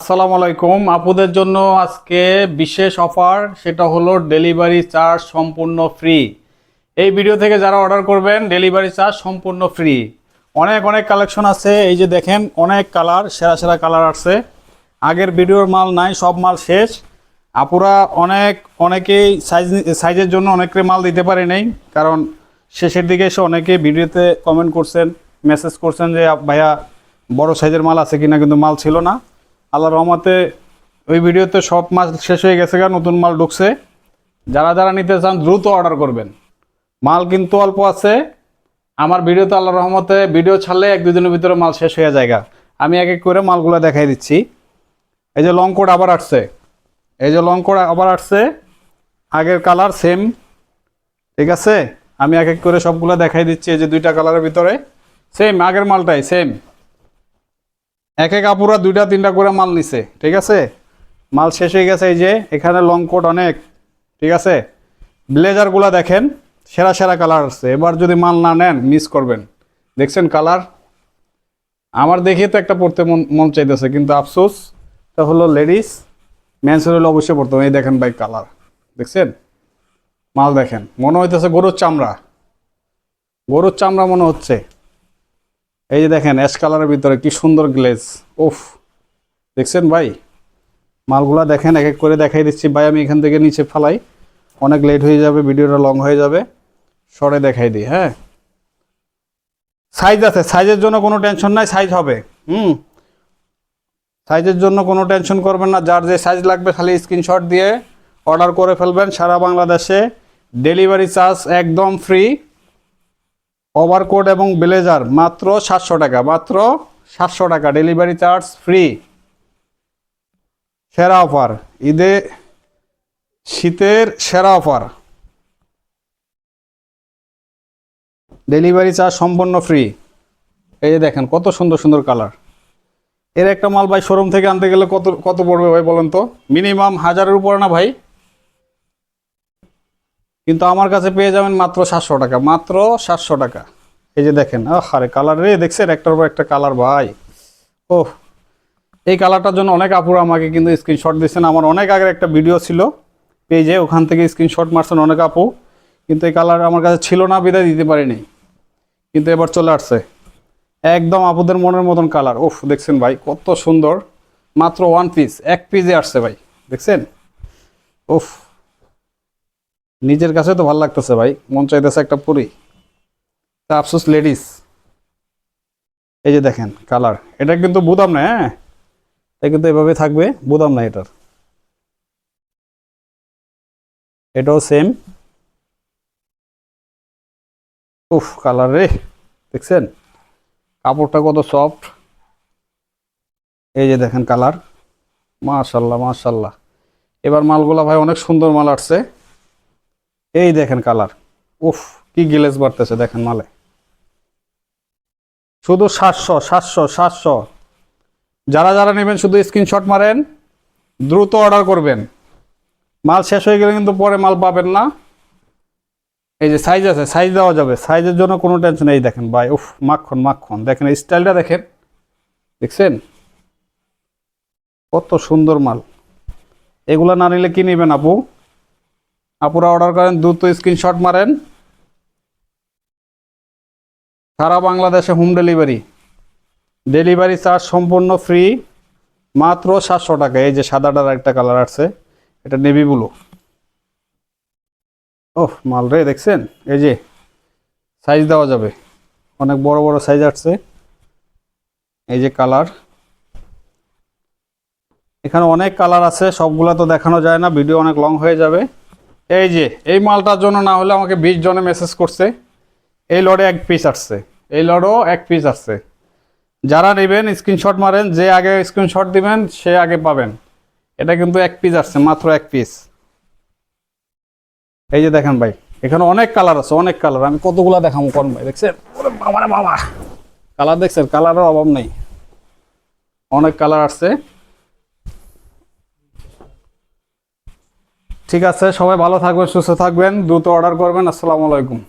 আসসালামু আলাইকুম। আপুদের জন্য আজকে বিশেষ অফার, সেটা হলো ডেলিভারি চার্জ সম্পূর্ণ ফ্রি। এই ভিডিও থেকে যারা অর্ডার করবেন ডেলিভারি চার্জ সম্পূর্ণ ফ্রি। অনেক অনেক কালেকশন আছে, এই যে দেখেন অনেক কালার, সেরা সেরা কালার আছে। আগের ভিডিওর মাল নাই, সব মাল শেষ। আপুরা অনেকেই সাইজের জন্য অনেকের মাল দিতে পারে নাই, কারণ শেষের দিকে এসে অনেকে ভিডিওতে কমেন্ট করছেন, মেসেজ করছেন যে ভাইয়া বড় সাইজের মাল আছে কিনা, কিন্তু মাল ছিল না। আল্লাহর রহমতে ওই ভিডিওতে সব মাল শেষ হয়ে গেছে, নতুন মাল ঢুকছে। যারা যারা নিতে চান দ্রুত অর্ডার করবেন, মাল কিন্তু অল্প আছে। আমার ভিডিওতে আল্লাহর রহমতে ভিডিও ছাড়লে 1-2 দিনের ভিতরে মাল শেষ হয়ে যায়। আমি এক এক করে মালগুলো দেখাই দিচ্ছি। এই যে লং কোট আবার আসছে, আগের কালার সেম, ঠিক আছে। আমি এক এক করে সবগুলো দেখাই দিচ্ছি। এই যে 2টা কালারের ভিতরে সেম, আগের মালটাই সেম। এক এক আপুরা 2টা-3টা করে মাল নিছে, ঠিক আছে। মাল শেষ হয়ে গেছে। এই যে এখানে লং কোট অনেক, ঠিক আছে। ব্লেজারগুলো দেখেন, সেরা সেরা কালার আছে। এবার যদি মাল না নেন মিস করবেন। দেখছেন কালার, আমার দেখে তো একটা পড়তে মন চাইতেছে, কিন্তু আফসোস তা হলো লেডিস, মেন্সের হলে অবশ্যই পড়তে হবে। এই দেখেন ভাই কালার, দেখছেন মাল দেখেন, মনে হইতেছে গরুর চামড়া মনে হচ্ছে। এই যে দেখেন অ্যাশ কালারের ভিতরে কি সুন্দর গ্লেজ, উফ, দেখছেন ভাই মালগুলা দেখেন। এক এক করে দেখাই দিচ্ছি ভাই। আমি এখান থেকে নিচে ফালাই, অনেক লেট হয়ে যাবে, ভিডিওটা লং হয়ে যাবে, সরে দেখাই দিই। হ্যাঁ, সাইজ আছে, সাইজের জন্য কোনো টেনশন নাই, সাইজ হবে। সাইজের জন্য কোনো টেনশন করবেন না। যার যে সাইজ লাগবে খালি স্ক্রিনশট দিয়ে অর্ডার করে ফেলবেন। সারা বাংলাদেশে ডেলিভারি চার্জ একদম ফ্রি। ওভারকোট এবং ব্লেজার মাত্র 700 টাকা, মাত্র 700 টাকা, ডেলিভারি চার্জ ফ্রি। সেরা অফার, শীতের সেরা অফার, ডেলিভারি চার্জ সম্পূর্ণ ফ্রি। এই যে দেখেন কত সুন্দর সুন্দর কালার। এর একটা মাল ভাই শোরুম থেকে আনতে গেলে কত কত পড়বে ভাই বলেন তো? মিনিমাম 1000-এর উপরে না ভাই? কিন্তু আমার কাছে পেয়ে যাবেন মাত্র 700 টাকা, মাত্র 700 টাকা। এই যে দেখেন, আরে কালার রে, দেখছেন একটার পর একটা কালার ভাই। ওহ, এই কালারটার জন্য অনেক আপুরা আমাকে কিন্তু স্ক্রিনশট দিয়েছেন। আমার অনেক আগের একটা ভিডিও ছিল পেজে, ওখান থেকে স্ক্রিনশট মারছেন অনেক আপু, কিন্তু এই কালার আমার কাছে ছিল না, বিদায় দিতে পারিনি। কিন্তু এবার চলে আসছে একদম আপুদের মনের মতন কালার। উফ, দেখছেন ভাই কত সুন্দর, মাত্র 1 পিস, 1 পিসে আসছে ভাই, দেখছেন। উফ, নিজের কাছে তো ভালো লাগতেছে ভাই, মন চাইতেছে একটা পুরি। তা আফসোস লেডিস। এই যে দেখেন কালার, এটা কিন্তু বুদাম না, হ্যাঁ, এটা কিন্তু এভাবে থাকবে, বুদাম না এটার। এটাও সেম। উফ, কালার রে, দেখছেন কাপড়টা কত সফট। এই যে দেখেন কালার, মাশাল্লাহ মাশাল্লাহ। এবার মালগুলা ভাই অনেক সুন্দর মাল আসছে। এই দেখেন কালার, উফ, কি গ্লেজ বাড়তেছে দেখেন মালে। শুধু 700। যারা যারা নেবেন শুধু স্ক্রিনশট মারেন, দ্রুত অর্ডার করবেন। মাল শেষ হয়ে গেলে কিন্তু পরে মাল পাবেন না। এই যে সাইজ আছে, সাইজ দেওয়া যাবে, সাইজের জন্য কোনো টেনশন। এই দেখেন ভাই, উফ, মাখন মাখন, দেখেন এই স্টাইলটা দেখেন, দেখছেন কত সুন্দর মাল। এগুলা না নিলে কি নেবেন আপুরা অর্ডার করেন, দ্রুত স্ক্রিনশট মারেন। সারা বাংলাদেশে হোম ডেলিভারি, ডেলিভারি চার্জ সম্পূর্ণ ফ্রি, মাত্র 700 টাকা। এই যে সাদাটার একটা কালার আছে, এটা নেভি ব্লু। ওহ, মাল রে, দেখছেন এই যে সাইজ দেওয়া যাবে, অনেক বড় বড় সাইজ আসছে। এই যে কালার, এখানে অনেক কালার আছে, সবগুলা তো দেখানো যায় না, ভিডিও অনেক লং হয়ে যাবে। এই যে এই মালটার জন্য না হলে আমাকে 20 জনে মেসেজ করছে। এই লড়ে 1 পিস আসছে, এই লড়ও 1 পিস আসছে। যারা নেবেন স্ক্রিনশট মারেন, যে আগে স্ক্রিনশট দিবেন সে আগে পাবেন। এটা কিন্তু 1 পিস আসছে, মাত্র 1 পিস। এই যে দেখেন ভাই, এখানে অনেক কালার আছে, অনেক কালার। আমি কতগুলা দেখাবো কোন ভাই, দেখছেন ওরে বাবা রে বাবা, কালার দেখছেন, কালারের অভাব নেই, অনেক কালার আসছে। ঠিক আছে, সবাই ভালো থাকবেন, সুস্থ থাকবেন, দ্রুত অর্ডার করবেন। আসসালামু আলাইকুম।